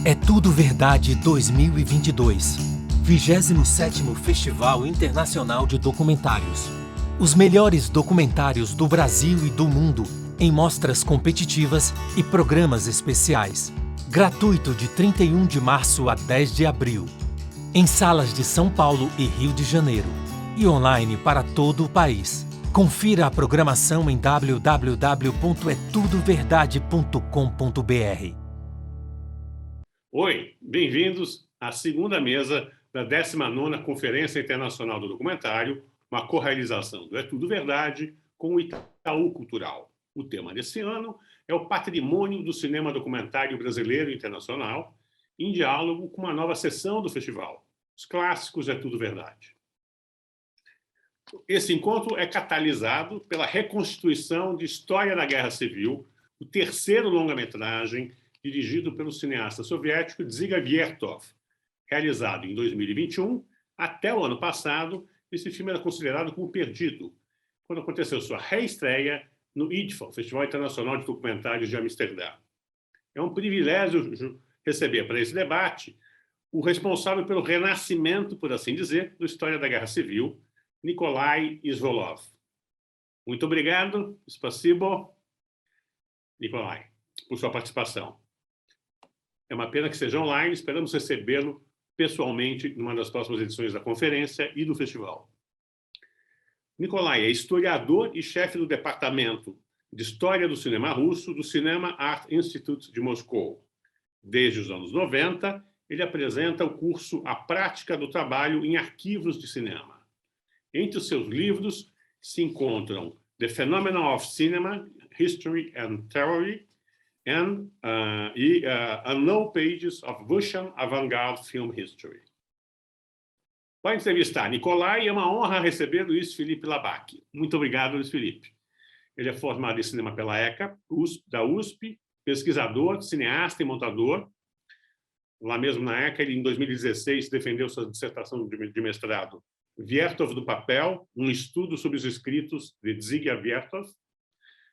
É Tudo Verdade 2022, 27º Festival Internacional de Documentários. Os melhores documentários do Brasil e do mundo em mostras competitivas e programas especiais. Gratuito de 31 de março a 10 de abril. Em salas de São Paulo e Rio de Janeiro. E online para todo o país. Confira a programação em www.etudoverdade.com.br. Oi, bem-vindos à segunda mesa da 19ª Conferência Internacional do Documentário, uma correalização do É Tudo Verdade com o Itaú Cultural. O tema desse ano é o patrimônio do cinema documentário brasileiro e internacional, em diálogo com uma nova sessão do festival, os clássicos É Tudo Verdade. Esse encontro é catalisado pela reconstituição de História da Guerra Civil, o terceiro longa-metragem dirigido pelo cineasta soviético Dziga Viértov, realizado em 2021. Até o ano passado, esse filme era considerado como perdido, quando aconteceu sua reestreia no IDFA, Festival Internacional de Documentários de Amsterdã. É um privilégio receber para esse debate o responsável pelo renascimento, por assim dizer, da História da Guerra Civil, Nikolai Izvolov. Muito obrigado, spasibo, Nikolai, por sua participação. É uma pena que seja online, esperamos recebê-lo pessoalmente numa das próximas edições da conferência e do festival. Nikolai é historiador e chefe do Departamento de História do Cinema Russo do Cinema Art Institute de Moscou. Desde os anos 90, ele apresenta o curso A Prática do Trabalho em Arquivos de Cinema. Entre os seus livros se encontram The Phenomenon of Cinema, History and Theory, Unknown Pages of Russian Avant-Garde Film History. Para entrevistar Nikolai, é uma honra receber Luis Felipe Labaki. Muito obrigado, Luis Felipe. Ele é formado em cinema pela ECA, da USP, pesquisador, cineasta e montador. Lá mesmo na ECA, ele, em 2016, defendeu sua dissertação de mestrado Viértov do Papel, um estudo sobre os escritos de Dziga Viértov.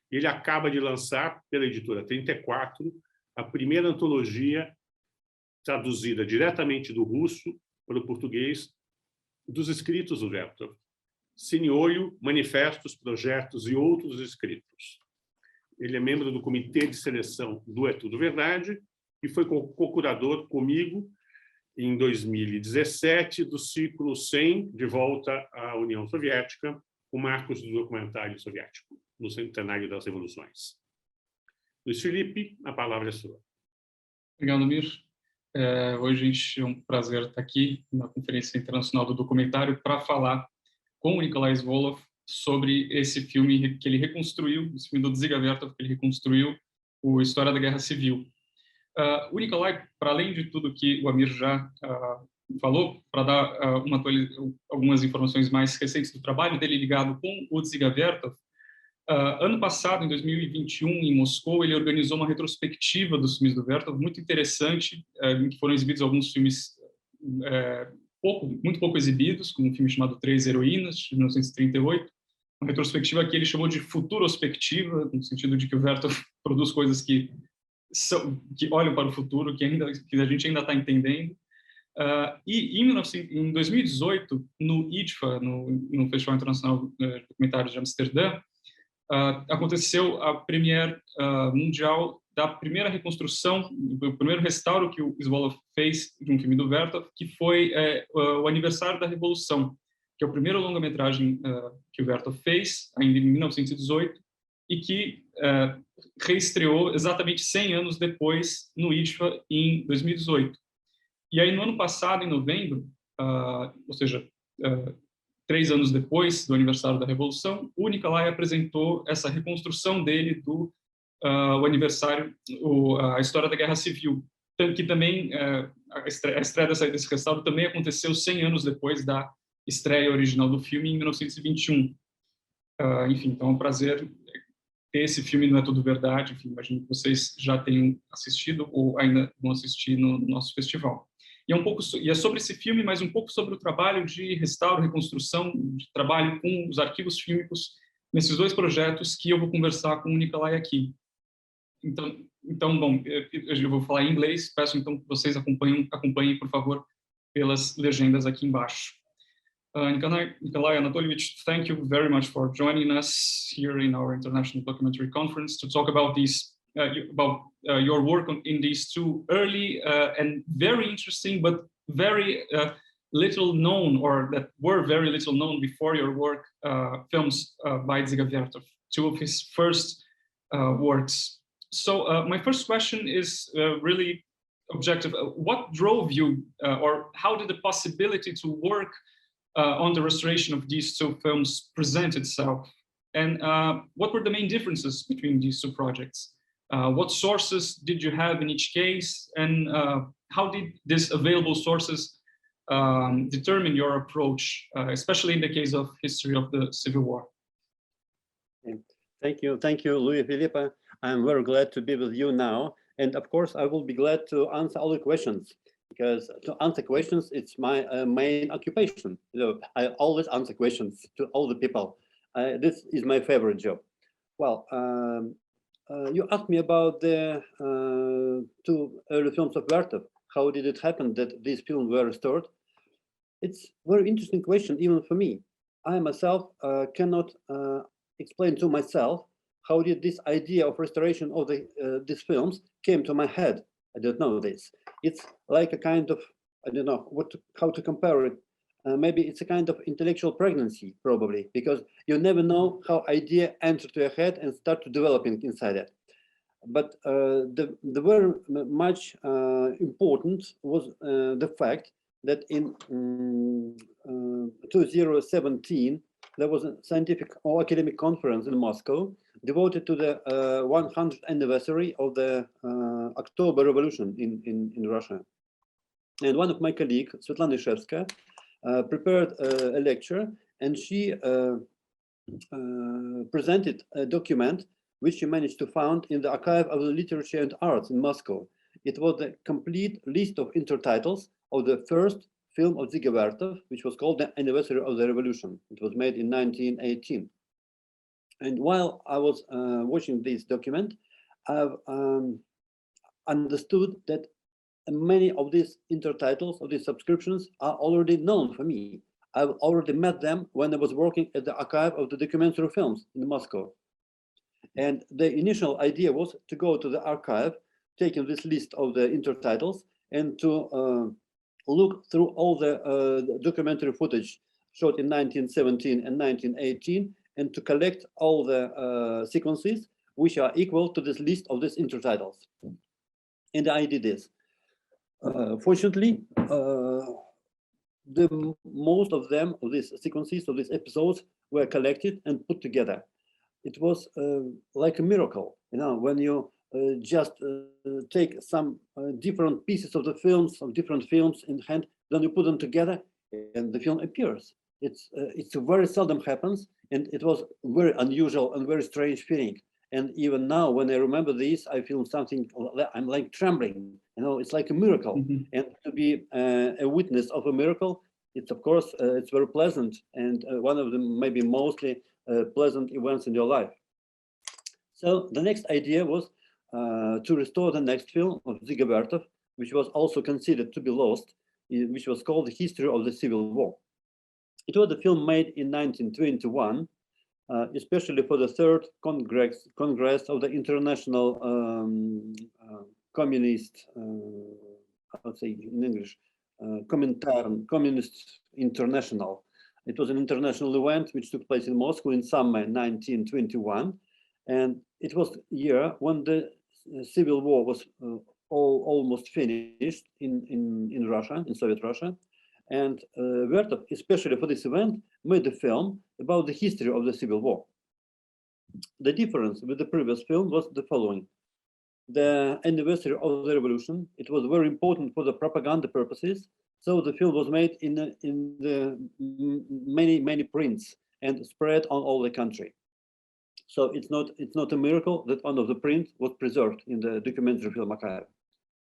Ele acaba de lançar, pela editora 34, a primeira antologia traduzida diretamente do russo para o português dos escritos do Viértov. Cineolho, manifestos, projetos e outros escritos. Ele é membro do comitê de seleção do É Tudo Verdade e foi co-curador comigo em 2017 do ciclo 100 de volta à União Soviética, o Marcos do Documentário Soviético, no centenário das revoluções. Luis Felipe, a palavra é sua. Obrigado, Mir. Hoje, gente, é um prazer estar aqui na Conferência Internacional do Documentário para falar com o Nikolai Izvolov sobre esse filme que ele reconstruiu, esse filme do Dziga Viértov, que ele reconstruiu, o História da Guerra Civil. O Nikolai, para além de tudo que o Amir já falou, para dar algumas informações mais recentes do trabalho dele ligado com o Dziga Viértov, ano passado, em 2021, em Moscou, ele organizou uma retrospectiva dos filmes do Viértov, muito interessante, em que foram exibidos alguns filmes muito pouco exibidos, como um filme chamado Três Heroínas, de 1938, uma retrospectiva que ele chamou de futurospectiva, no sentido de que o Viértov produz coisas que olham para o futuro, que a gente ainda está entendendo. E em 2018, no IDFA, no Festival Internacional de Documentários de Amsterdã, aconteceu a premiere mundial da primeira reconstrução, do primeiro restauro que o Izvolov fez de um filme do Viértov, que foi o Aniversário da Revolução, que é o primeiro longa-metragem que o Viértov fez, ainda em 1918, e que reestreou exatamente 100 anos depois no IDFA em 2018. E aí, no ano passado, em novembro, ou seja, 3 anos depois do aniversário da Revolução, o Nikolai apresentou essa reconstrução dele do o aniversário, a História da Guerra Civil, que também, a estreia desse restauro também aconteceu 100 anos depois da estreia original do filme, em 1921. Enfim, então é um prazer ter esse filme no É Tudo Verdade. Enfim, imagino que vocês já tenham assistido ou ainda vão assistir no nosso festival. E é sobre esse filme, mas um pouco sobre o trabalho de restauro, reconstrução, de trabalho com os arquivos fílmicos nesses dois projetos que eu vou conversar com o Nikolai aqui. Então, Então, bom, eu vou falar em inglês, peço então que vocês acompanhem, por favor, pelas legendas aqui embaixo. Nikolai Anatolievich, thank you very much for joining us here in our International Documentary Conference to talk about your work in these two early and very interesting, but very little known, or that were very little known before your work, films by Dziga Viértov, two of his first works. So my first question is really objective. What drove you, or how did the possibility to work on the restoration of these two films present itself? And what were the main differences between these two projects? What sources did you have in each case? And how did these available sources determine your approach, especially in the case of history of the Civil War? Thank you, Luis Felipe. I'm very glad to be with you now. And of course, I will be glad to answer all the questions, because to answer questions, it's my main occupation. I always answer questions to all the people. This is my favorite job. Well, you asked me about the two early films of Viértov. How did it happen that these films were restored? It's a very interesting question, even for me. I myself cannot explain to myself how did this idea of restoration of these films came to my head. I don't know this. It's like a kind of, I don't know how to compare it. Maybe it's a kind of intellectual pregnancy, probably, because you never know how idea enter to your head and start to developing inside it. But the very much important was the fact that in 2017, there was a scientific or academic conference in Moscow devoted to the 100th anniversary of the October Revolution in Russia. And one of my colleagues, Svetlana Ishevskaya, prepared a lecture, and she presented a document which she managed to find in the Archive of the Literature and Arts in Moscow. It was the complete list of intertitles of the first film of Dziga Viértov, which was called The Anniversary of the Revolution. It was made in 1918. And while I was watching this document, I've understood that many of these intertitles, of these subscriptions, are already known for me. I've already met them when I was working at the Archive of the Documentary Films in Moscow. And the initial idea was to go to the archive, taking this list of the intertitles, and to look through all the documentary footage shot in 1917 and 1918, and to collect all the sequences which are equal to this list of these intertitles. And I did this. Fortunately, most of them, of these sequences, of these episodes, were collected and put together. It was like a miracle, you know, when you just take some different pieces of the films, of different films in hand, then you put them together and the film appears. It's very seldom happens, and it was very unusual and very strange feeling. And even now, when I remember this, I feel something, I'm like trembling, you know, it's like a miracle. Mm-hmm. And to be a witness of a miracle, it's of course, it's very pleasant, and one of the maybe mostly pleasant events in your life. So the next idea was to restore the next film of Dziga Viértov, which was also considered to be lost, which was called The History of the Civil War. It was a film made in 1921, especially for the third Congress of the International Communist, I'll say in English, Communist International. It was an international event which took place in Moscow in summer 1921, and it was the year when the Civil War was almost finished in Russia, in Soviet Russia. And Viértov, especially for this event, made a film about the history of the Civil War. The difference with the previous film was the following. The anniversary of the revolution, it was very important for the propaganda purposes, so the film was made in the many prints and spread on all the country. So it's not a miracle that one of the prints was preserved in the documentary film archive.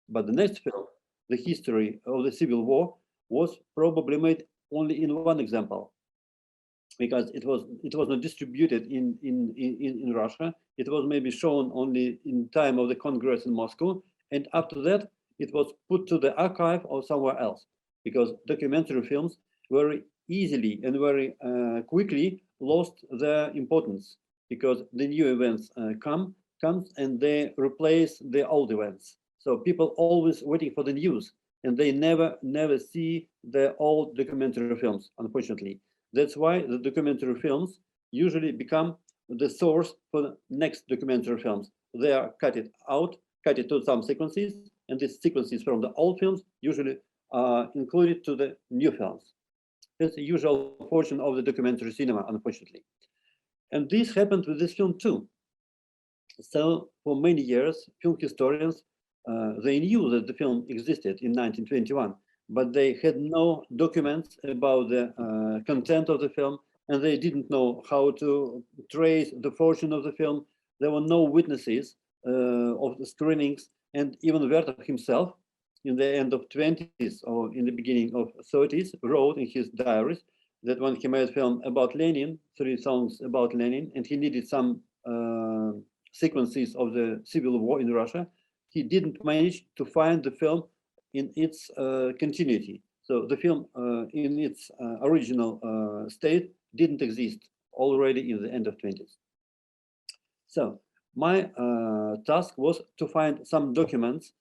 But the next film, The History of the Civil War, was probably made only in one example. because it was not distributed in Russia. It was maybe shown only in time of the Congress in Moscow, and after that it was put to the archive or somewhere else, because documentary films very easily and very quickly lost their importance, because the new events comes and they replace the old events. So people always waiting for the news, and they never see the old documentary films, unfortunately. That's why the documentary films usually become the source for the next documentary films. They are cut to some sequences, and these sequences from the old films usually are included to the new films. That's the usual portion of the documentary cinema, unfortunately. And this happened with this film too. So for many years, film historians, they knew that the film existed in 1921, but they had no documents about the content of the film, and they didn't know how to trace the fortune of the film. There were no witnesses of the screenings, and even Vertov himself, in the end of 20s or in the beginning of 30s, wrote in his diaries that when he made a film about Lenin, 3 songs about Lenin, and he needed some sequences of the civil war in Russia, he didn't manage to find the film in its continuity. So the film in its original state didn't exist already in the end of 20s. So my task was to find some documents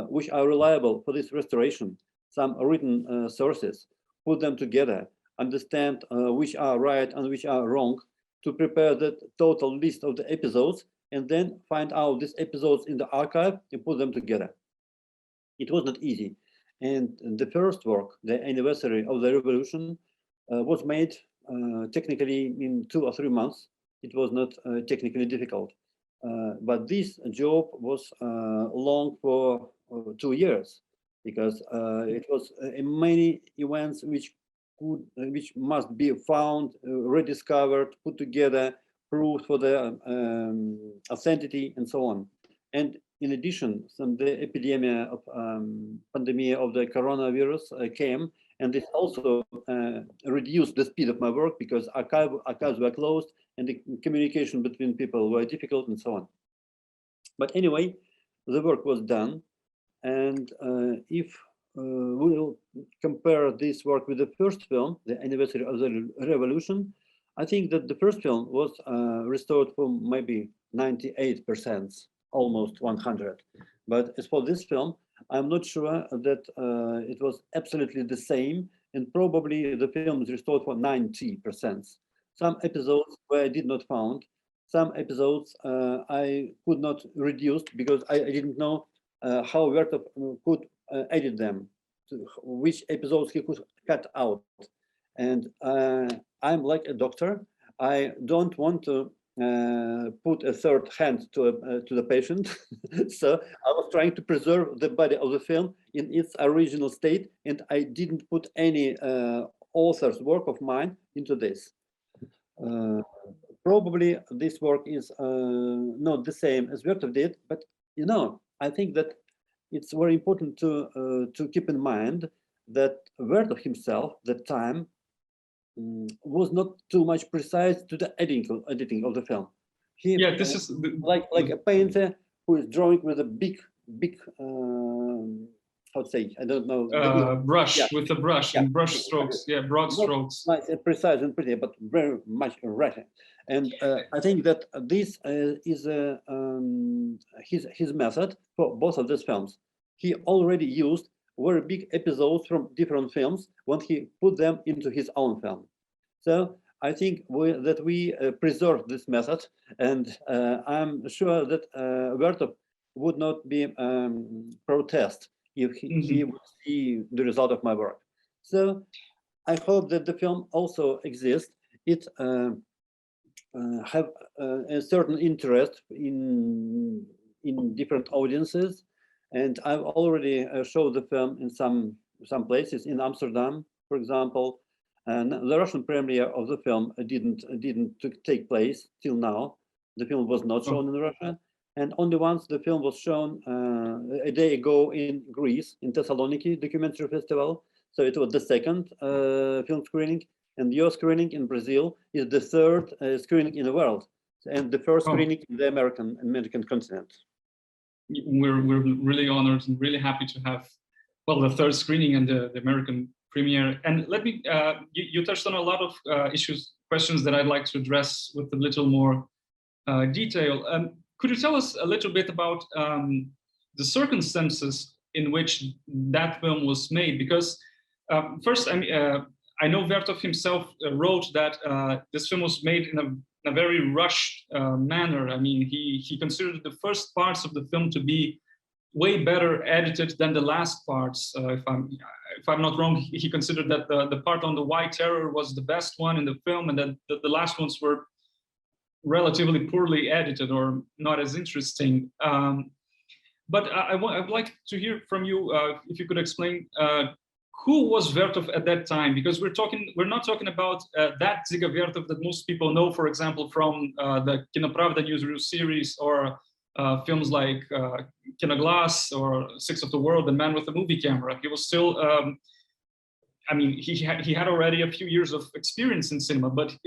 which are reliable for this restoration, some written sources, put them together, understand which are right and which are wrong, to prepare the total list of the episodes, and then find out these episodes in the archive and put them together. It was not easy. And the first work, the anniversary of the revolution, was made technically in 2 or 3 months. It was not technically difficult. But this job was long for 2 years, because it was many events which must be found, rediscovered, put together, proved for the authenticity, and so on. And in addition, the epidemic of pandemic of the coronavirus came, and this also reduced the speed of my work, because archives were closed and the communication between people were difficult and so on. But anyway, the work was done. And if we will compare this work with the first film, the anniversary of the revolution, I think that the first film was restored for maybe 98%, almost 100. But as for this film, I'm not sure that it was absolutely the same, and probably the film is restored for 90%. Some episodes where I did not found, some episodes I could not reduce because I didn't know how Vertov could edit them, to which episodes he could cut out. And I'm like a doctor. I don't want to put a third hand to the patient. So I was trying to preserve the body of the film in its original state, and I didn't put any author's work of mine into this. Probably this work is not the same as Vertov did, but you know, I think that it's very important to keep in mind that Vertov himself, that time, was not too much precise to the editing of the film. He, this is like a painter who is drawing with a big how to say, I don't know, brush, with a brush, and brush strokes, broad strokes. Nice and precise and pretty, but very much writing. And I think that this is his method for both of these films. He already used very big episodes from different films when he put them into his own film. So I think that we preserve this method, and I'm sure that Vertov would not be protest if he would see the result of my work. So I hope that the film also exists. It have a certain interest in different audiences, and I've already showed the film in some places in Amsterdam, for example. And the Russian premiere of the film didn't take place till now. The film was not shown in Russia, and only once the film was shown a day ago in Greece, in Thessaloniki Documentary Festival. So it was the second film screening, and your screening in Brazil is the third screening in the world, and the first screening in the American continent. We're really honored and really happy to have, well, the third screening and the American premiere. And let me, you touched on a lot of questions that I'd like to address with a little more detail. Could you tell us a little bit about the circumstances in which that film was made? Because first, I know Viértov himself wrote that this film was made in a very rushed manner. I mean, he considered the first parts of the film to be way better edited than the last parts. If I'm not wrong, he considered that the part on the White Terror was the best one in the film, and that the last ones were relatively poorly edited or not as interesting. But I'd like to hear from you if you could explain who was Viértov at that time, because we're not talking about that Dziga Viértov that most people know, for example, from the Kinopravda newsreel series, or films like Kinoglas or Six of the World, The Man with the Movie Camera. He was still, I mean, he had already a few years of experience in cinema, but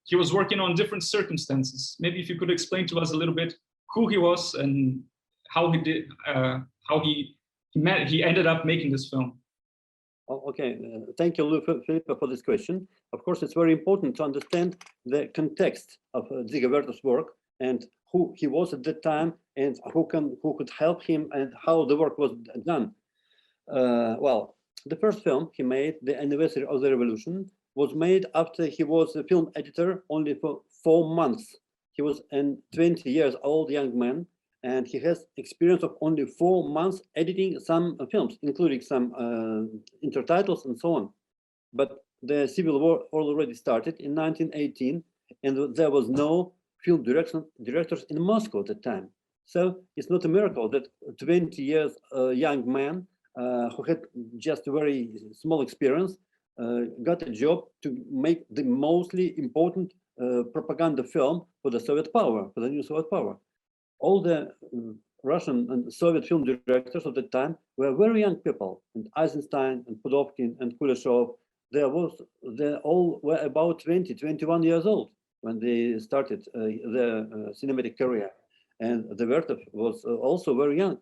he was working on different circumstances. Maybe if you could explain to us a little bit who he was and how he ended up making this film. Okay, thank you, Luis Felipe, for this question. Of course, it's very important to understand the context of Dziga Viértov's work and who he was at that time, and who could help him, and how the work was done. Well, the first film he made, The Anniversary of the Revolution, was made after he was a film editor only for 4 months. He was a 20 years old young man, and he has experience of only 4 months editing some films, including some intertitles and so on. But the Civil War already started in 1918, and there was no film directors in Moscow at the time. So it's not a miracle that a 20 years young man who had just a very small experience got a job to make the mostly important propaganda film for the Soviet power, for the new Soviet power. All the Russian and Soviet film directors of the time were very young people, and Eisenstein and Pudovkin and Kuleshov, they all were about 20, 21 years old when they started their cinematic career. And the Viértov was also very young.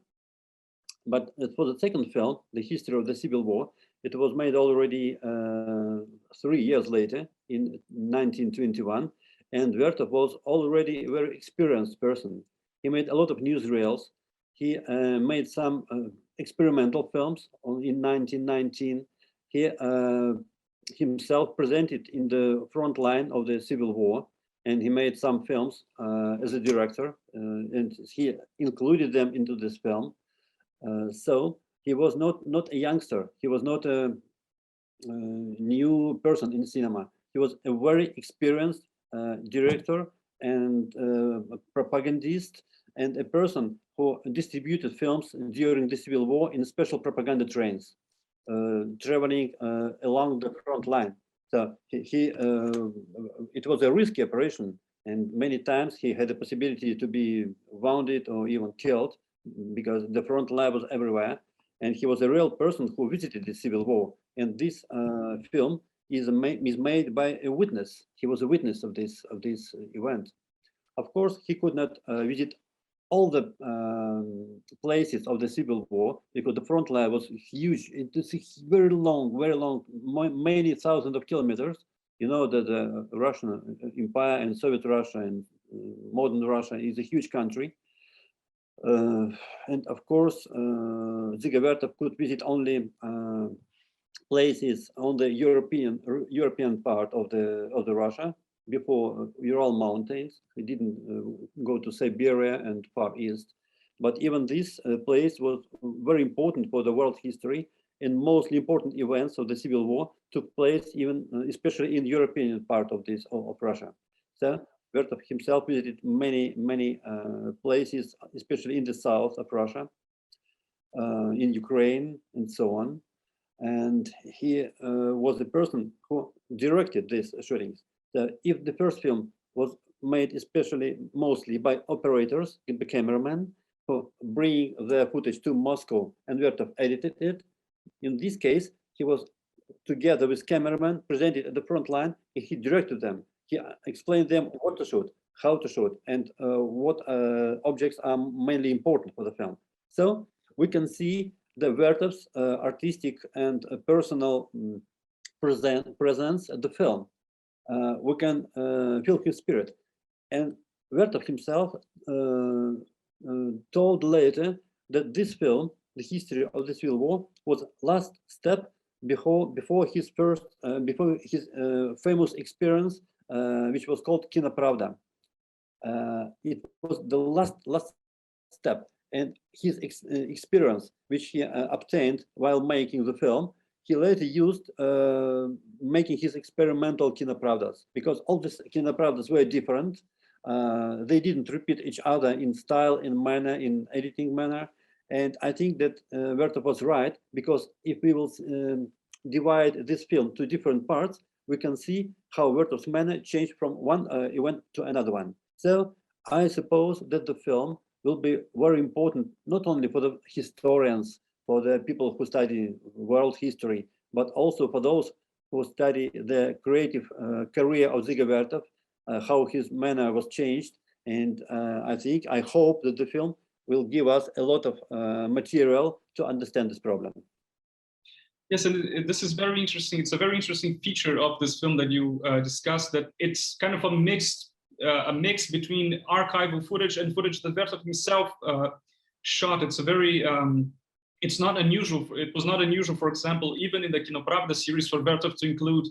But for the second film, The History of the Civil War, it was made already 3 years later, in 1921, and Viértov was already a very experienced person. He made a lot of newsreels. He made some experimental films in 1919. He himself presented in the front line of the Civil War, and he made some films as a director, and he included them into this film. So he was not a youngster. He was not a new person in cinema. He was a very experienced director and propagandist, and a person who distributed films during the Civil War in special propaganda trains, traveling along the front line. So it was a risky operation, and many times he had the possibility to be wounded or even killed, because the front line was everywhere. And he was a real person who visited the Civil War. And this film is made by a witness. He was a witness of this event. Of course, he could not visit all the places of the Civil War, because the front line was huge. It is very long, many thousands of kilometers. You know that the Russian Empire and Soviet Russia and modern Russia is a huge country. And of course, Dziga Viértov could visit only places on the European part of the Russia, before Ural Mountains. He didn't go to Siberia and Far East, but even this place was very important for the world history, and mostly important events of the Civil War took place even, especially in the European part of Russia. So Viértov himself visited many places, especially in the south of Russia, in Ukraine, and so on. And he was the person who directed these shootings. So if the first film was made mostly by operators, the cameramen, who bring the footage to Moscow, and Viértov edited it. In this case, he was together with cameraman, presented at the front line. He directed them. He explained them what to shoot, how to shoot, and what objects are mainly important for the film. So we can see the Viértov's artistic and personal presence at the film. We can feel his spirit. And Viértov himself told later that this film, the history of the Civil War, was last step before his famous experience, which was called Kino Pravda. It was the last step, and his experience, which he obtained while making the film, he later used making his experimental Kino Pravdas, because all these Kino Pravdas were different. They didn't repeat each other in style, in manner, in editing manner. And I think that Viértov was right, because if we will divide this film to different parts, we can see how Viértov's manner changed from one event to another one. So I suppose that the film will be very important, not only for the historians, for the people who study world history, but also for those who study the creative career of Dziga Viértov, how his manner was changed. And I hope that the film will give us a lot of material to understand this problem. Yes, and this is very interesting. It's a very interesting feature of this film that you discussed, that it's kind of a mix between archival footage and footage that Viértov himself shot. It's a very, it's not unusual. It was not unusual, for example, even in the Kino Pravda series, for Viértov to include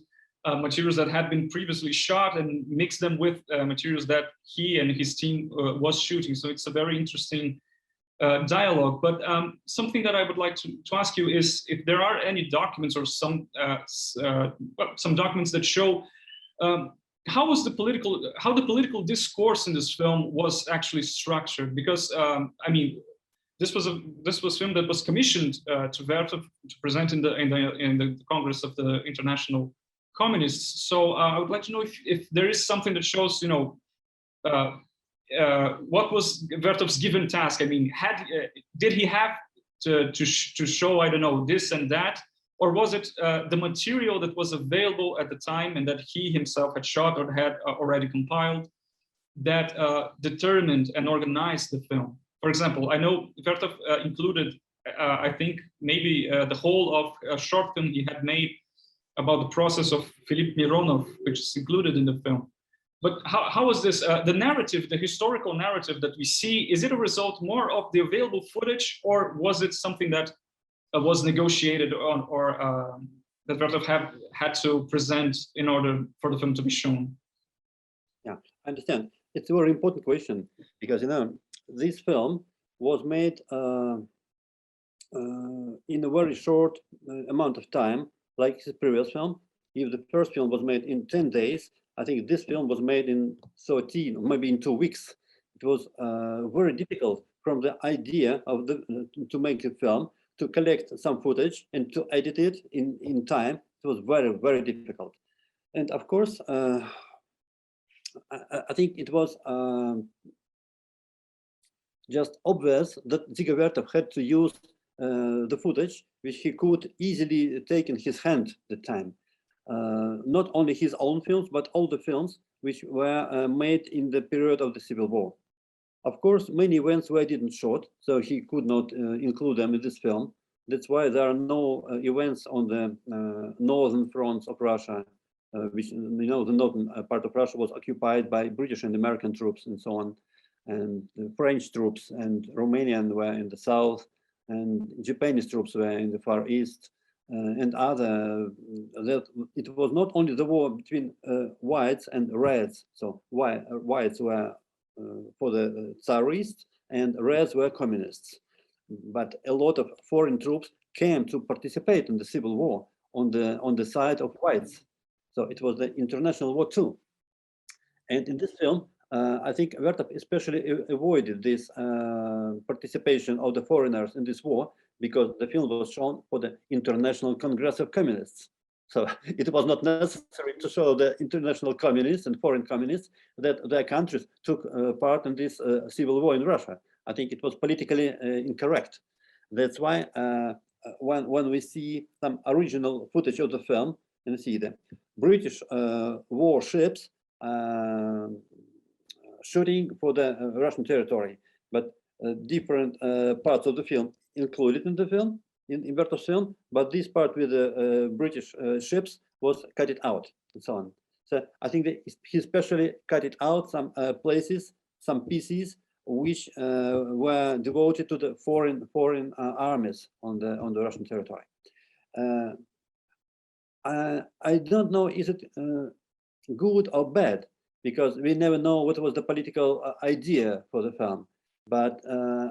materials that had been previously shot and mix them with materials that he and his team was shooting. So it's a very interesting dialogue. But something that I would like to ask you is if there are any documents or some documents that show how the political discourse in this film was actually structured. Because I mean, this was a film that was commissioned to Viértov to present in the Congress of the International Communists. So I would like to know if there is something that shows, you know, what was Viértov's given task? I mean, did he have to show, I don't know, this and that, or was it the material that was available at the time and that he himself had shot or had already compiled that determined and organized the film? For example, I know Viértov included, I think, maybe the whole of a short film he had made about the process of Philip Mironov, which is included in the film. But how was this, the narrative, the historical narrative that we see, is it a result more of the available footage, or was it something that was negotiated on, or that Viértov had to present in order for the film to be shown? Yeah, I understand. It's a very important question, because, you know, this film was made in a very short amount of time, like his previous film. If the first film was made in 10 days, I think this film was made in 13, maybe in 2 weeks. It was very difficult from the idea of to make a film, to collect some footage and to edit it in time. It was very, very difficult. And of course, I think it was just obvious that Dziga Viértov had to use the footage which he could easily take in his hand at the time. Not only his own films, but all the films which were made in the period of the Civil War. Of course, many events were didn't shot, so he could not include them in this film. That's why there are no events on the northern fronts of Russia, which, you know, the northern part of Russia was occupied by British and American troops and so on, and the French troops and Romanian were in the south, and Japanese troops were in the far east. And other, that it was not only the war between whites and reds. So whites were for the Tsarists and reds were communists. But a lot of foreign troops came to participate in the Civil War on the side of whites. So it was the international war too. And in this film, I think Viértov especially avoided this participation of the foreigners in this war, because the film was shown for the International Congress of Communists. So it was not necessary to show the international communists and foreign communists that their countries took part in this civil war in Russia. I think it was politically incorrect. That's why when we see some original footage of the film, and see the British warships shooting for the Russian territory, but different parts of the film included in the film, in Vertov's film, but this part with the British ships was cut it out and so on. So I think that he especially cut it out some places, some pieces which were devoted to the foreign armies on the Russian territory. I don't know, is it good or bad, because we never know what was the political idea for the film. But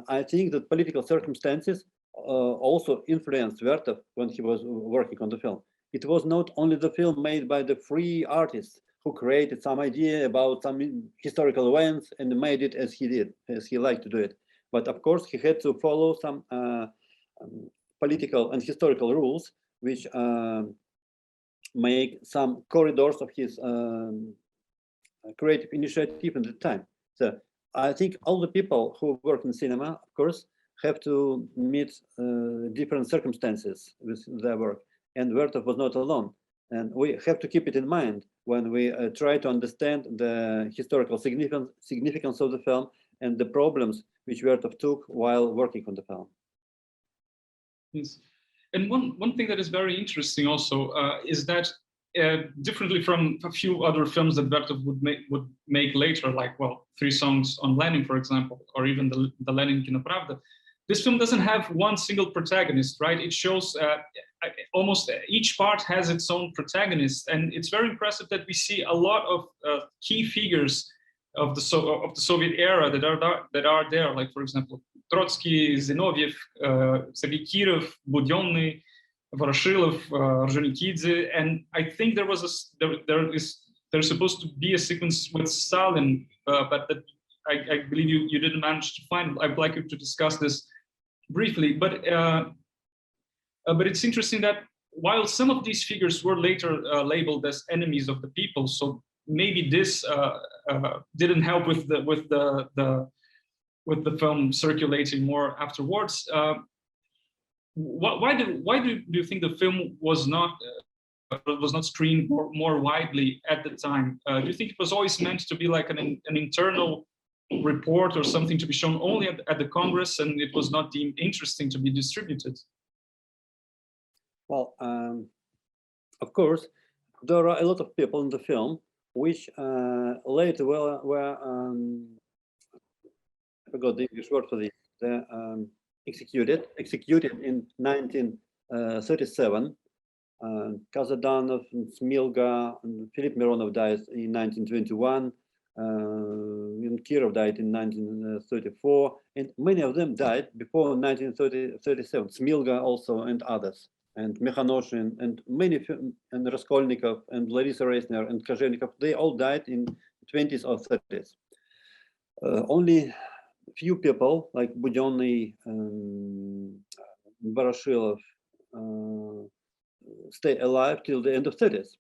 I think that political circumstances also influenced Vertov when he was working on the film. It was not only the film made by the free artists who created some idea about some historical events and made it as he did, as he liked to do it. But of course, he had to follow some political and historical rules, which make some corridors of his creative initiative at the time. So I think all the people who work in cinema, of course, have to meet different circumstances with their work. And Vertov was not alone. And we have to keep it in mind when we try to understand the historical significance of the film and the problems which Vertov took while working on the film. Yes. And one thing that is very interesting also is that differently from a few other films that Vertov would make later, like, well, 3 songs on Lenin, for example, or even the Lenin Kinopravda, this film doesn't have one single protagonist, right? It shows almost each part has its own protagonist, and it's very impressive that we see a lot of key figures of the Soviet era that are there, like, for example, Trotsky, Zinoviev, Sergei Kirov, Budyonny, Voroshilov, Ordzhonikidze, and I think there's supposed to be a sequence with Stalin, but that I believe you didn't manage to find. I'd like you to discuss this briefly, but it's interesting that while some of these figures were later labeled as enemies of the people, so maybe this didn't help with the film circulating more afterwards. Why do you think the film was not screened more widely at the time? Do you think it was always meant to be like an internal report or something to be shown only at the Congress, and it was not deemed interesting to be distributed? Well, of course, there are a lot of people in the film which later were I forgot the English word for this. Executed in 1937. Kazadanov, Smilga, and Philip Mironov died in 1921. And Kirov died in 1934, and many of them died before 1937. Smilga also, and others, and Mekhanoshin, and many, and Raskolnikov, and Larisa Reisner, and Kozelnikov, they all died in 20s or 30s. Only few people like Budyonny, Voroshilov stay alive till the end of 30s,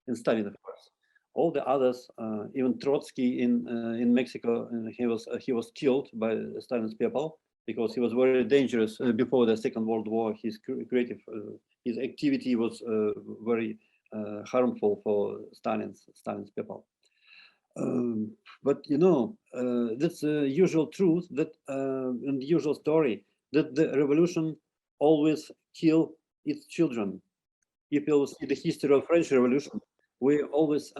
and Stalin, of course. All the others, even Trotsky in Mexico, he was killed by Stalin's people because he was very dangerous before the Second World War. His creative, his activity was very harmful for Stalin's people. But you know, that's the usual truth that and the usual story that the revolution always kill its children. If you see the history of French Revolution, we always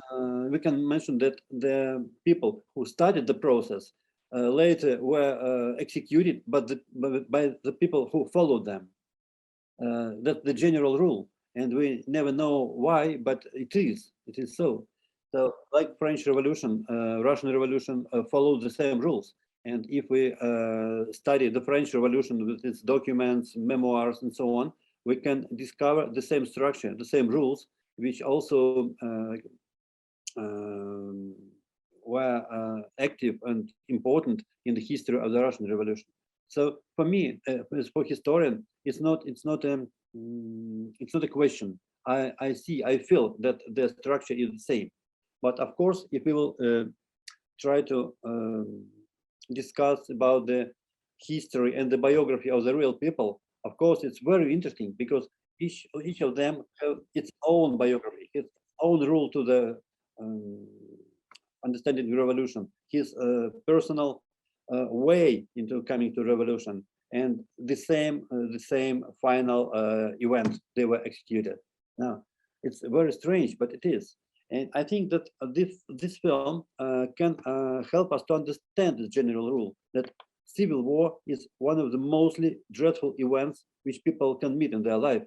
we can mention that the people who started the process later were executed, but by the people who followed them. That's the general rule, and we never know why, but it is so. So, like French Revolution, Russian Revolution followed the same rules. And if we study the French Revolution with its documents, memoirs, and so on, we can discover the same structure, the same rules, which also were active and important in the history of the Russian Revolution. So for me, as for historian, it's not a question. I feel that the structure is the same. But of course, if we will try to discuss about the history and the biography of the real people, of course, it's very interesting because each of them have its own biography, its own rule to the understanding the revolution, his personal way into coming to revolution, and the same final event they were executed. Now, it's very strange, but it is. And I think that this film can help us to understand the general rule that civil war is one of the mostly dreadful events which people can meet in their life,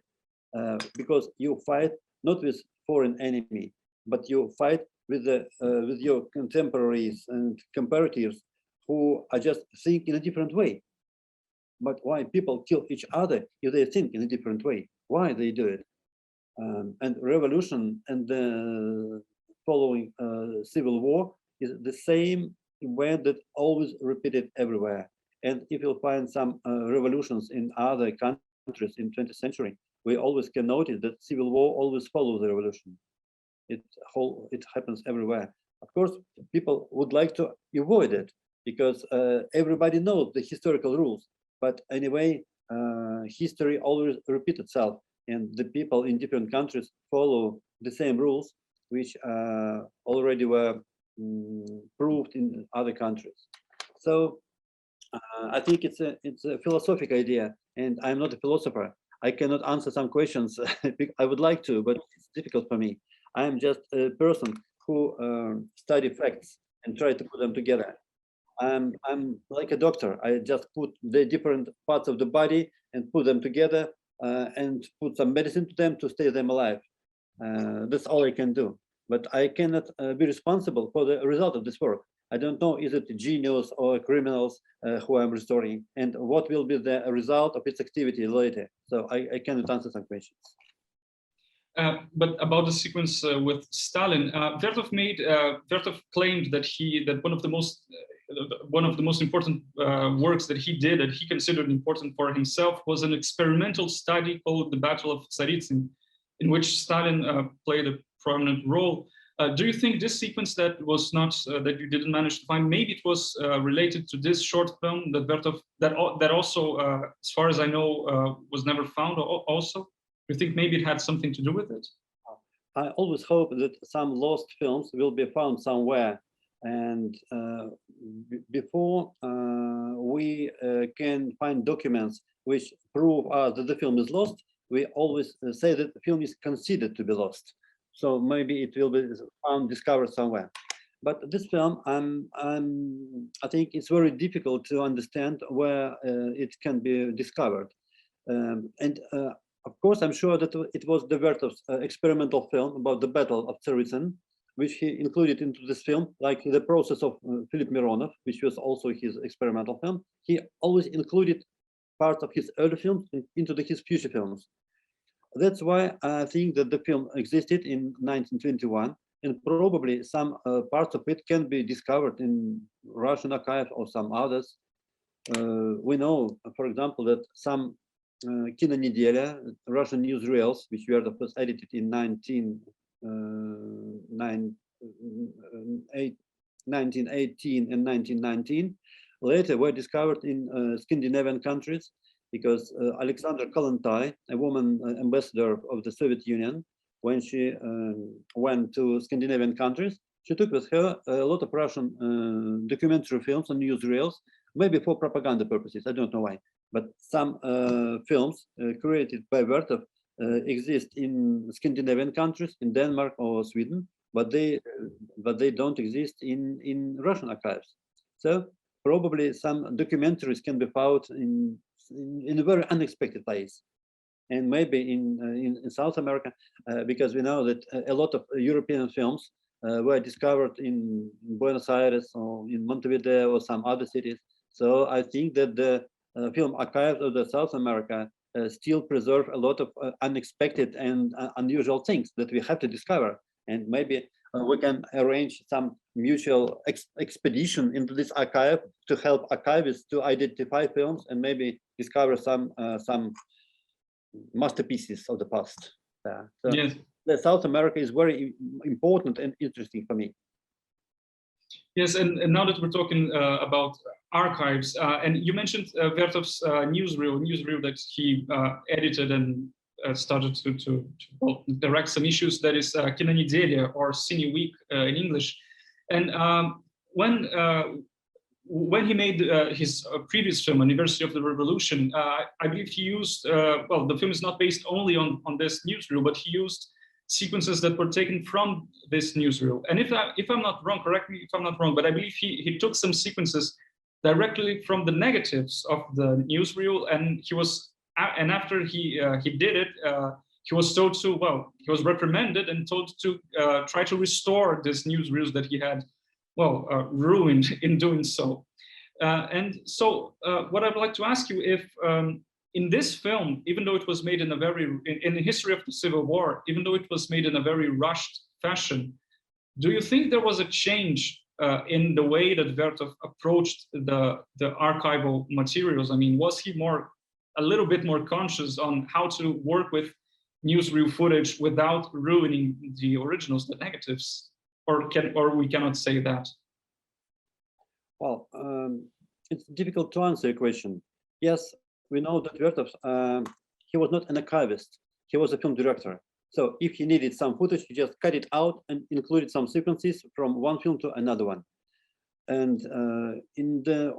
because you fight not with foreign enemy, but you fight with your contemporaries and comparatives who are just think in a different way. But why people kill each other if they think in a different way? Why they do it? And revolution and the following civil war is the same event that always repeated everywhere. And if you'll find some revolutions in other countries in 20th century, we always can notice that civil war always follows the revolution. It happens everywhere. Of course, people would like to avoid it because everybody knows the historical rules. But anyway, history always repeats itself, and the people in different countries follow the same rules, which already were proved in other countries. So I think it's a philosophical idea, and I'm not a philosopher. I cannot answer some questions. I would like to, but it's difficult for me. I am just a person who study facts and try to put them together. I'm like a doctor. I just put the different parts of the body and put them together and put some medicine to them to stay them alive. That's all I can do. But I cannot be responsible for the result of this work. I don't know, is it genius or criminals who I'm restoring, and what will be the result of its activity later. So I cannot answer some questions. But about the sequence with Stalin, Viértov claimed that one of the most important works that he did, that he considered important for himself, was an experimental study called the Battle of Tsaritsyn, in which Stalin played a prominent role. Do you think this sequence that was not that you didn't manage to find, maybe it was related to this short film that Viértov that also, as far as I know, was never found? Also, do you think maybe it had something to do with it? I always hope that some lost films will be found somewhere, and before we can find documents which prove that the film is lost, we always say that the film is considered to be lost. So maybe it will be found, discovered somewhere. But this film, I think it's very difficult to understand where it can be discovered. Of course, I'm sure that it was the Viértov's experimental film about the Battle of Tsaritsyn, which he included into this film, like the process of Philip Mironov, which was also his experimental film. He always included parts of his early films into his future films. That's why I think that the film existed in 1921, and probably some parts of it can be discovered in Russian archive or some others. We know, for example, that some Kino Nedelia, Russian newsreels, which were the first edited in 1918 and 1919, later were discovered in Scandinavian countries, because Alexander Kollontai, a woman ambassador of the Soviet Union, when she went to Scandinavian countries, she took with her a lot of Russian documentary films and newsreels, maybe for propaganda purposes, I don't know why. But some films created by Viértov exist in Scandinavian countries, in Denmark or Sweden, but they don't exist in Russian archives. So probably some documentaries can be found in a very unexpected place, and maybe in South America, because we know that a lot of European films were discovered in Buenos Aires or in Montevideo or some other cities. So I think that the film archives of the South America still preserve a lot of unexpected and unusual things that we have to discover, and maybe we can arrange some mutual expedition into this archive to help archivists to identify films and maybe discover some masterpieces of the past. So yes. the South America is very important and interesting for me. Yes, and now that we're talking about archives, and you mentioned Viértov's newsreel that he edited and started to direct some issues, that is Kinonedelia, or Cine Week in English. And when he made his previous film, Anniversary of the Revolution, I believe he used, well, the film is not based only on this newsreel, but he used sequences that were taken from this newsreel. And if I'm not wrong, correct me if I'm not wrong, but I believe he took some sequences directly from the negatives of the newsreel, and he was, and after he did it, he was told to, well, he was reprimanded and told to try to restore these newsreels that he had, well, ruined in doing so. And so what I'd like to ask you, if in this film, even though it was made in a very, in the history of the Civil War, even though it was made in a very rushed fashion, do you think there was a change in the way that Viértov approached the archival materials? I mean, was he a little bit more conscious on how to work with newsreel footage without ruining the originals, the negatives? Or we cannot say that? Well, it's difficult to answer your question. Yes, we know that Viértov, he was not an archivist. He was a film director. So if he needed some footage, he just cut it out and included some sequences from one film to another one. And in the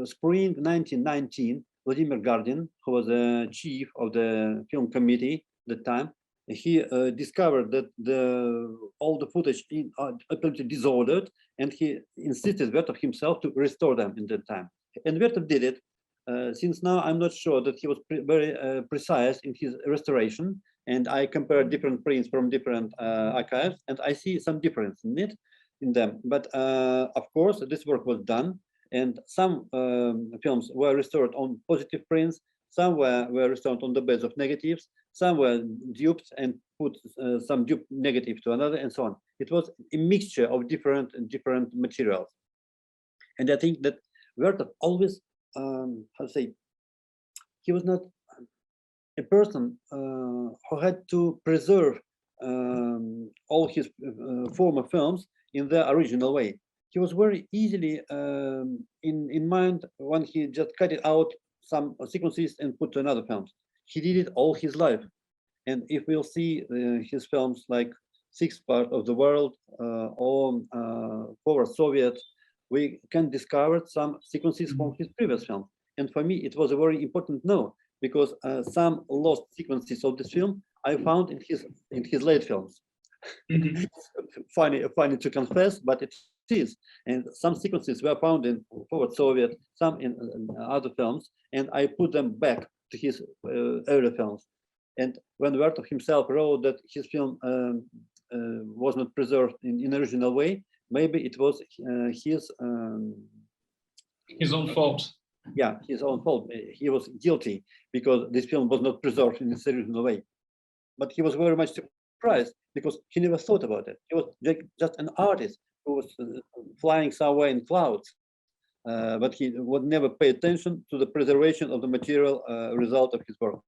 spring 1919, Vladimir Gardin, who was the chief of the film committee at the time, he discovered that all the footage apparently disordered, and he insisted Viértov himself to restore them in that time. And Viértov did it. Since now I'm not sure that he was very precise in his restoration, and I compared different prints from different archives, and I see some difference in them. But of course, this work was done, and some films were restored on positive prints, some were restored on the base of negatives, some were duped and put some dupe negative to another, and so on. It was a mixture of different materials. And I think that Viértov always, how to say, he was not a person who had to preserve all his former films in their original way. He was very easily in mind when he just cut it out some sequences and put to another films. He did it all his life. And if we'll see his films like Sixth Part of the World or Forward Soviet, we can discover some sequences from his previous film. And for me, it was a very important no, because some lost sequences of this film I found in his late films. Mm-hmm. funny to confess, but it is. And some sequences were found in Forward Soviet, some in other films, and I put them back to his earlier films. And when Viértov himself wrote that his film was not preserved in original way, maybe it was his own fault. Yeah, his own fault. He was guilty because this film was not preserved in its original way. But he was very much surprised because he never thought about it. He was just an artist who was flying somewhere in clouds, but he would never pay attention to the preservation of the material result of his work.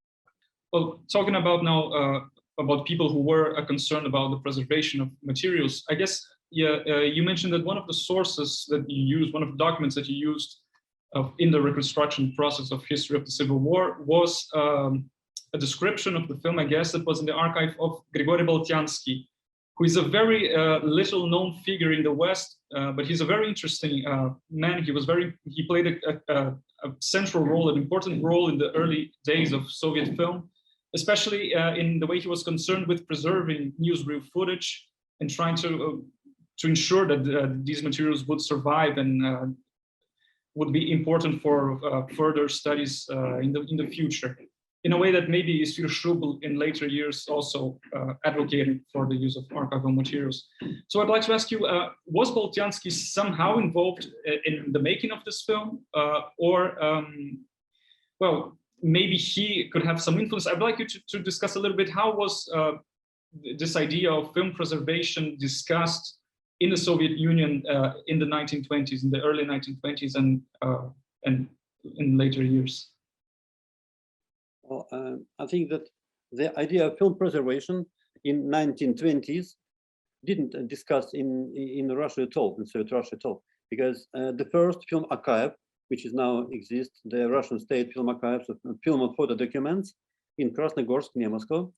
Well, talking about now about people who were concerned about the preservation of materials, I guess, you mentioned that one of the sources that you used, one of the documents that you used in the reconstruction process of history of the Civil War was a description of the film, I guess, that was in the archive of Grigory Boltyansky, who is a very little known figure in the West, but he's a very interesting man. He played a central role, an important role in the early days of Soviet film, especially in the way he was concerned with preserving newsreel footage and trying to ensure that these materials would survive and would be important for further studies in the future, in a way that maybe Isfir Shrubel in later years also advocated for the use of archival materials. So I'd like to ask you, was Boltyansky somehow involved in the making of this film? Well, maybe he could have some influence. I'd like you to discuss a little bit how was this idea of film preservation discussed in the Soviet Union in the 1920s, in the early 1920s and in later years? Well, I think that the idea of film preservation in 1920s didn't discuss in Russia at all, in Soviet Russia at all, because the first film archive which is now exists, the Russian State Film Archives of film and photo documents in Krasnogorsk near Moscow.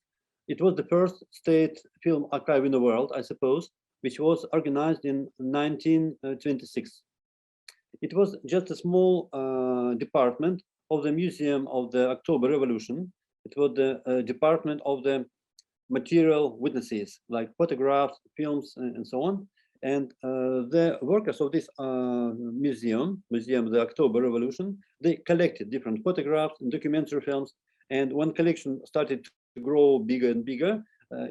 It was the first state film archive in the world, I suppose, which was organized in 1926. It was just a small department of the Museum of the October Revolution. It was the department of the material witnesses, like photographs, films, and so on. And the workers of this museum of the October Revolution, they collected different photographs and documentary films. And when collection started to grow bigger and bigger,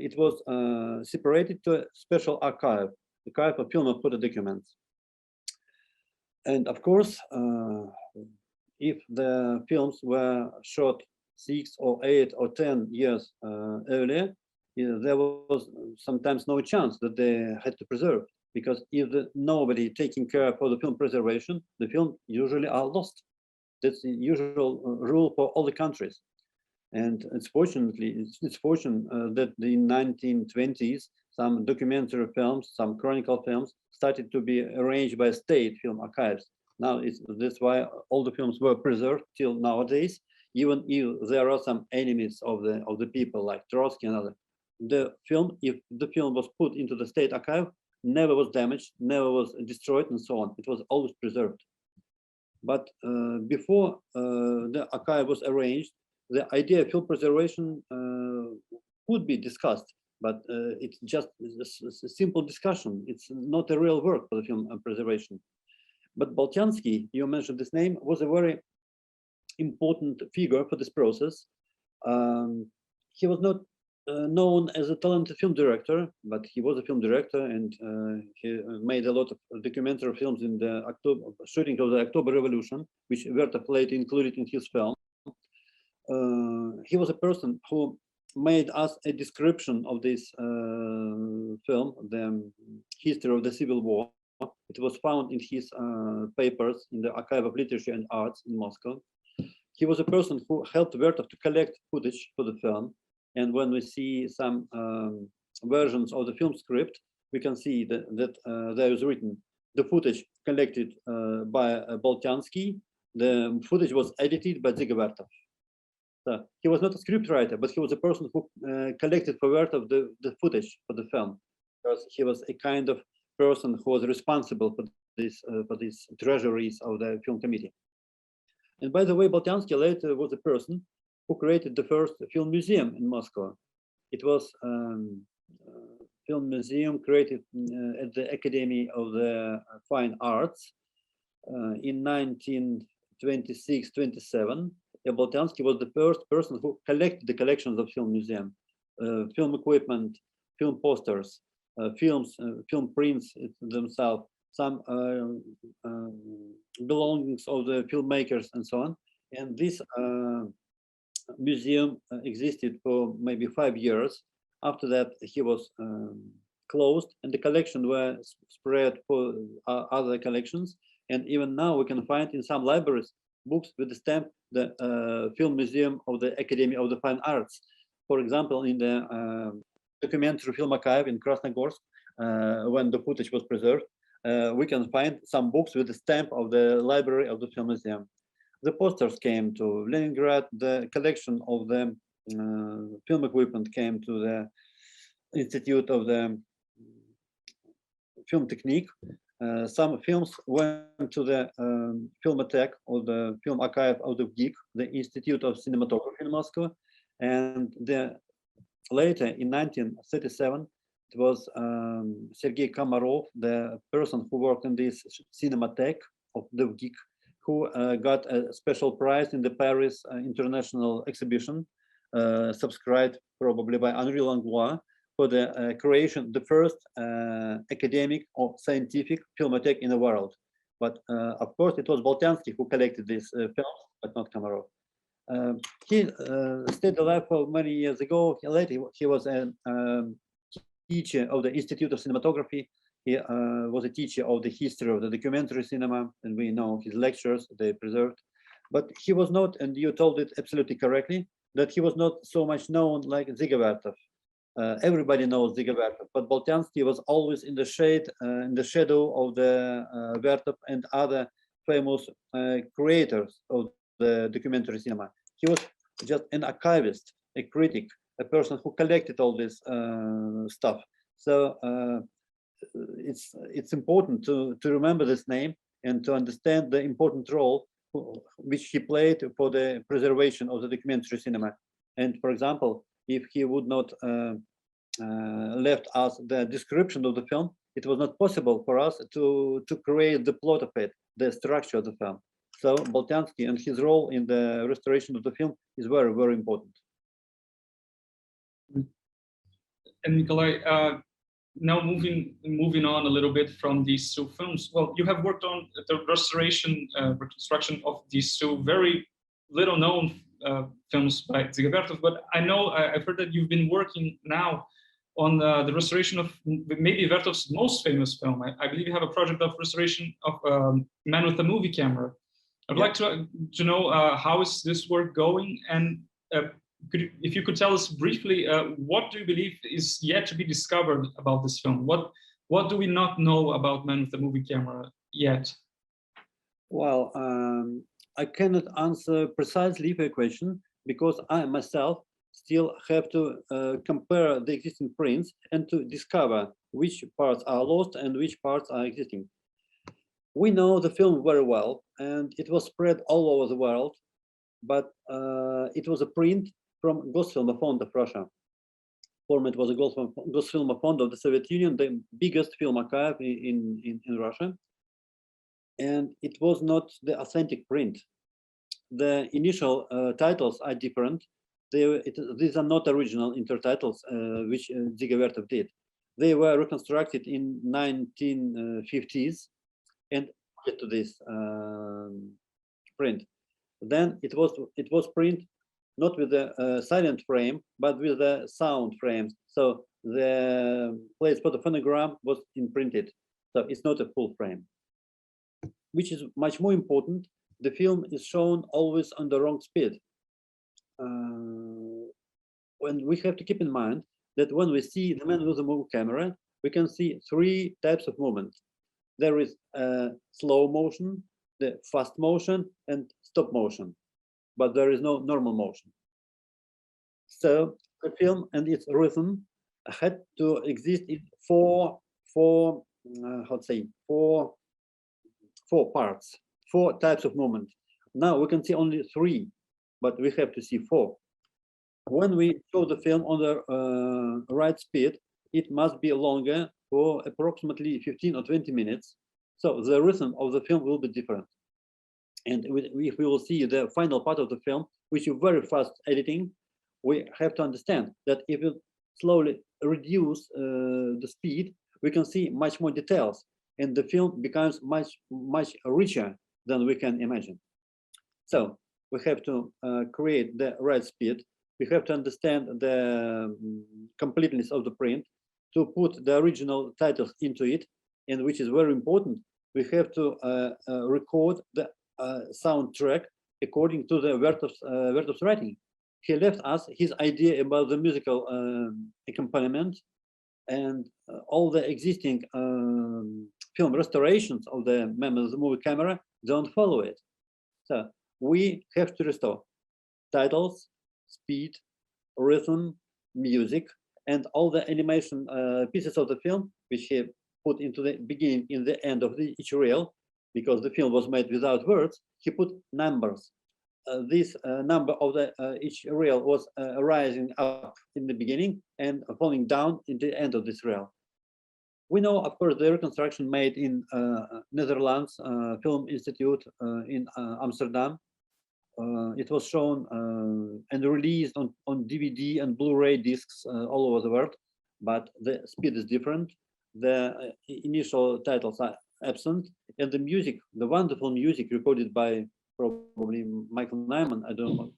it was separated to a special archive of film and photo documents. And of course, if the films were shot 6 or 8 or 10 years earlier, there was sometimes no chance that they had to preserve, because if nobody taking care for the film preservation, the film usually are lost. That's the usual rule for all the countries. And it's fortunate that in the 1920s, some documentary films, some chronicle films started to be arranged by state film archives. Now that's why all the films were preserved till nowadays, even if there are some enemies of the people like Trotsky and others. The film, if the film was put into the state archive, never was damaged, never was destroyed, and so on. It was always preserved. But before the archive was arranged, the idea of film preservation could be discussed, but it's just a simple discussion. It's not a real work for the film preservation. But Boltiansky, you mentioned this name, was a very important figure for this process. He was not known as a talented film director, but he was a film director, and he made a lot of documentary films in the shooting of the October Revolution, which Viértov later included in his film. He was a person who made us a description of this film, the history of the Civil War. It was found in his papers in the Archive of Literature and Arts in Moscow. He was a person who helped Viértov to collect footage for the film. And when we see some versions of the film script, we can see that there is written the footage collected by Boltiansky. The footage was edited by Dziga Viértov. So he was not a scriptwriter, but he was a person who collected for Viértov the footage for the film, because he was a kind of person who was responsible for these treasuries of the film committee. And by the way, Boltiansky later was a person who created the first film museum in Moscow. It was a film museum created at the Academy of the Fine Arts in 1926-27. Boltiansky was the first person who collected the collections of film museum, film equipment, film posters, films, film prints themselves, some belongings of the filmmakers and so on. And this museum existed for maybe 5 years. After that, he was closed, and the collection were spread for other collections. And even now, we can find in some libraries books with the stamp the Film Museum of the Academy of the Fine Arts. For example, in the documentary film archive in Krasnogorsk, when the footage was preserved, we can find some books with the stamp of the library of the Film Museum. The posters came to Leningrad. The collection of the film equipment came to the Institute of the Film Technique. Some films went to the Filmothek, or the film archive of the GIG, the Institute of Cinematography in Moscow. And later, in 1937, it was Sergei Komarov, the person who worked in this Cinemathek of the GIG, who got a special prize in the Paris International Exhibition, subscribed probably by Henri Langlois, for the creation, the first academic or scientific filmothek in the world. But of course, it was Boltiansky who collected these films, but not Komarov. He stayed alive for many years ago. Later, he was a teacher of the Institute of Cinematography. He was a teacher of the history of the documentary cinema, and we know his lectures, they preserved. But he was not, and you told it absolutely correctly, that he was not so much known like Dziga Viértov. Everybody knows Dziga Viértov, but Boltiansky was always in the shade, in the shadow of the Viértov and other famous creators of the documentary cinema. He was just an archivist, a critic, a person who collected all this stuff. So it's important to remember this name and to understand the important role which he played for the preservation of the documentary cinema. And for example, if he would not left us the description of the film, it was not possible for us to create the plot of it, the structure of the film. So Boltanski and his role in the restoration of the film is very, very important. And Nikolai, now moving on a little bit from these two films. Well, you have worked on the restoration, reconstruction of these two very little known films by Dziga Viértov, but I know I've heard that you've been working now on the restoration of maybe Viértov's most famous film. I believe you have a project of restoration of Man with a Movie Camera. I'd like to know how is this work going, and if you could tell us briefly, what do you believe is yet to be discovered about this film? What do we not know about Man with a Movie Camera yet? Well, I cannot answer precisely your question because I myself still have to compare the existing prints and to discover which parts are lost and which parts are existing. We know the film very well, and it was spread all over the world, but it was a print from Gosfilmofond of Russia. Format was a Gosfilmofond of the Soviet Union, the biggest film archive in Russia. And it was not the authentic print. The initial titles are different. These are not original intertitles, which Dziga Viértov did. They were reconstructed in 1950s and added to this print. Then it was print not with the silent frame, but with the sound frames. So the place for the phonogram was imprinted. So it's not a full frame. Which is much more important, the film is shown always on the wrong speed. When we have to keep in mind that when we see the Man with the Movie Camera, we can see three types of movement. There is slow motion, the fast motion, and stop motion, but there is no normal motion. So the film and its rhythm had to exist in four parts, four types of movement. Now we can see only three, but we have to see four. When we show the film on the right speed, it must be longer for approximately 15 or 20 minutes. So the rhythm of the film will be different. And if we will see the final part of the film, which is very fast editing, we have to understand that if we slowly reduce the speed, we can see much more details, and the film becomes much richer than we can imagine. So we have to create the right speed. We have to understand the completeness of the print, to put the original titles into it, and which is very important, we have to record the soundtrack according to the Viértov's writing. He left us his idea about the musical accompaniment, and all the existing film restorations of the Man with the Movie Camera don't follow it. So we have to restore titles, speed, rhythm, music, and all the animation pieces of the film, which he put into the beginning, in the end of each reel, because the film was made without words. He put numbers. This number of the each reel was rising up in the beginning and falling down in the end of this reel. We know, of course, the reconstruction made in Netherlands Film Institute in Amsterdam. It was shown and released on DVD and Blu-ray discs all over the world, but the speed is different. The initial titles are absent, and the music, the wonderful music recorded by probably Michael Nyman, I don't know.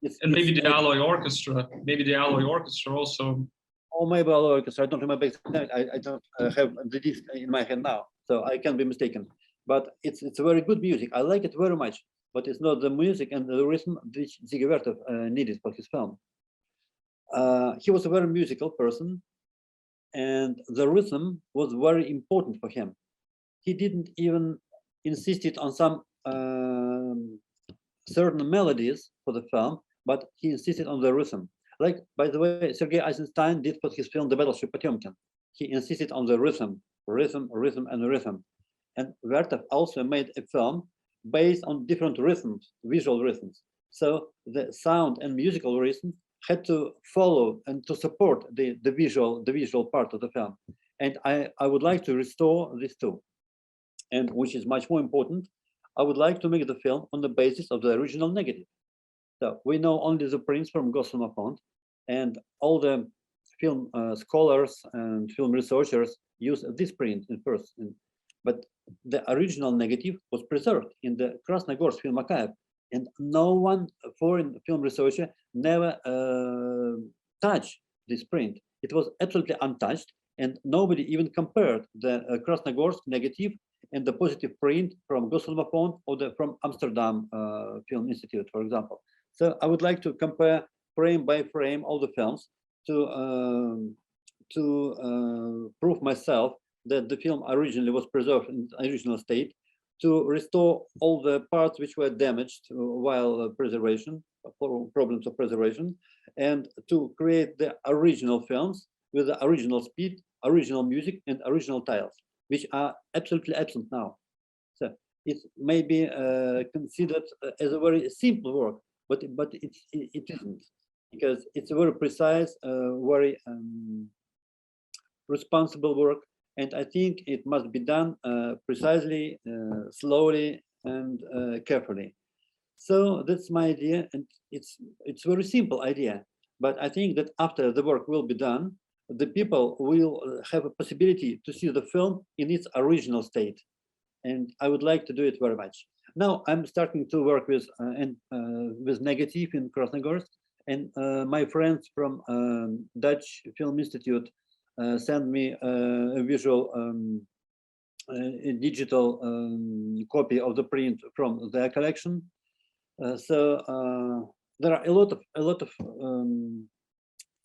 And maybe the Alloy Orchestra, also. Or maybe Alloy Orchestra, I don't remember exactly. I don't have the disc in my hand now, so I can be mistaken. But it's very good music. I like it very much, but it's not the music and the rhythm which Dziga Viértov needed for his film. He was a very musical person, and the rhythm was very important for him. He didn't even insisted on some certain melodies for the film, but he insisted on the rhythm. Like, by the way, Sergei Eisenstein did for his film The Battleship Potemkin. He insisted on the rhythm, rhythm, rhythm, and rhythm. And Viértov also made a film based on different rhythms, visual rhythms. So the sound and musical rhythm had to follow and to support the visual part of the film. And I would like to restore this too. And which is much more important, I would like to make the film on the basis of the original negative. So we know only the prints from Gosselin font, and all the film scholars and film researchers use this print in first. But the original negative was preserved in the Krasnogorsk film archive, and no one foreign film researcher never touched this print. It was absolutely untouched, and nobody even compared the Krasnogorsk negative and the positive print from Gosselin font or from Amsterdam Film Institute, for example. So I would like to compare frame by frame all the films to prove myself that the film originally was preserved in its original state, to restore all the parts which were damaged while preservation, problems of preservation, and to create the original films with the original speed, original music, and original titles, which are absolutely absent now. So it may be considered as a very simple work, but it isn't, because it's a very precise, very responsible work, and I think it must be done precisely, slowly, and carefully. So that's my idea, and it's a very simple idea, but I think that after the work will be done, the people will have a possibility to see the film in its original state, and I would like to do it very much. Now I'm starting to work with negative in Krasnogorsk, and my friends from Dutch Film Institute send me a visual, a digital copy of the print from their collection. So there are a lot of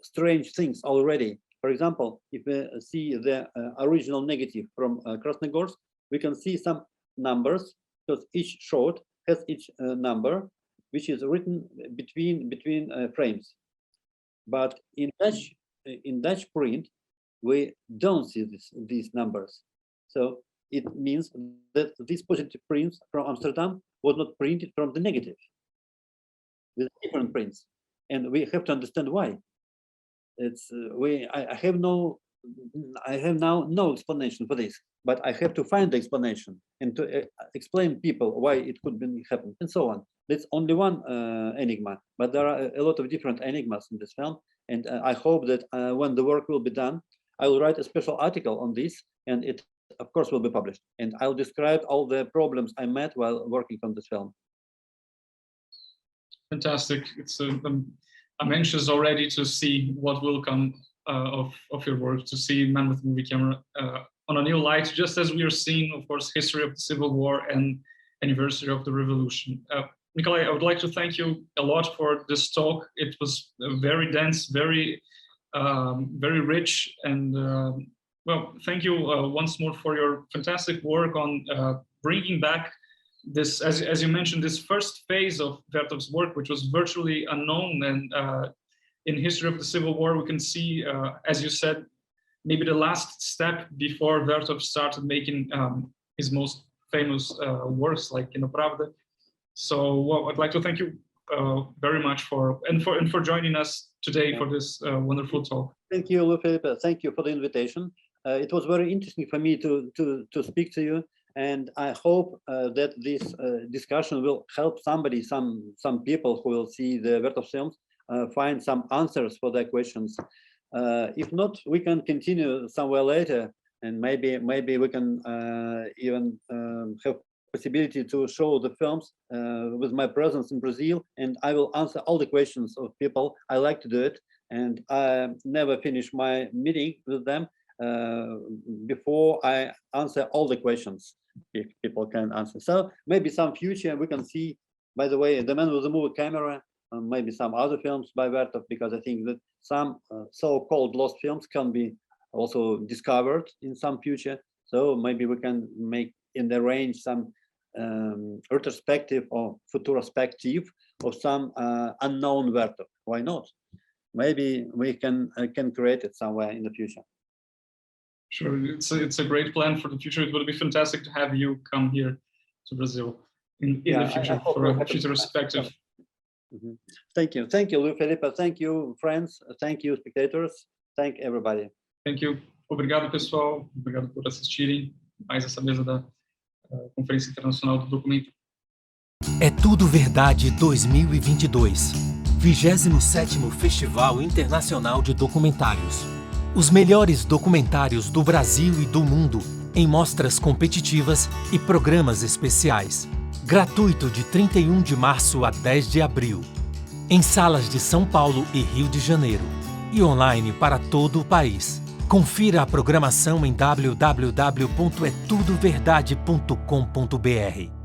strange things already. For example, if we see the original negative from Krasnogorsk, we can see some numbers, because each shot has each number, which is written between frames. But in Dutch print, we don't see these numbers. So it means that this positive print from Amsterdam was not printed from the negative, with different prints, and we have to understand why. It's I have now no explanation for this, but I have to find the explanation and to explain people why it could be happen, and so on. That's only one enigma, but there are a lot of different enigmas in this film, and I hope that when the work will be done, I will write a special article on this, and it of course will be published, and I'll describe all the problems I met while working on this film. Fantastic. It's I'm anxious already to see what will come of your work, to see Man with Movie Camera on a new light, just as we are seeing, of course, history of the Civil War and anniversary of the revolution. Nikolai, I would like to thank you a lot for this talk. It was very dense, very rich, and well, thank you once more for your fantastic work on bringing back this, as you mentioned, this first phase of Viértov's work, which was virtually unknown. And in history of the Civil War, we can see, as you said, maybe the last step before Viértov started making his most famous works, like Pravda. So well, I'd like to thank you very much for joining us today for this wonderful talk. Thank you, Luis Felipe. Thank you for the invitation. It was very interesting for me to speak to you. And I hope that this discussion will help somebody, some people who will see the Viértov films, find some answers for their questions. If not, we can continue somewhere later, and maybe we can even have possibility to show the films with my presence in Brazil, and I will answer all the questions of people. I like to do it, and I never finish my meeting with them before I answer all the questions. If people can answer. So maybe some future we can see, by the way, The Man with the Movie Camera, maybe some other films by Viértov, because I think that some so-called lost films can be also discovered in some future. So maybe we can make in the range some retrospective or futurospective of some unknown Vertov. Why not? Maybe we can create it somewhere in the future. Sure, it's a great plan for the future. It would be fantastic to have you come here to Brazil in the future for a future perspective. Mm-hmm. Thank you, Luis Felipe. Thank you, friends. Thank you, spectators. Thank everybody. Thank you. Obrigado, pessoal. Obrigado por assistirem mais essa mesa da Conferência Internacional do Documento. É Tudo Verdade 2022, 27º Festival Internacional de Documentários. Os melhores documentários do Brasil e do mundo em mostras competitivas e programas especiais. Gratuito de 31 de março a 10 de abril. Em salas de São Paulo e Rio de Janeiro. E online para todo o país. Confira a programação em www.etudoverdade.com.br.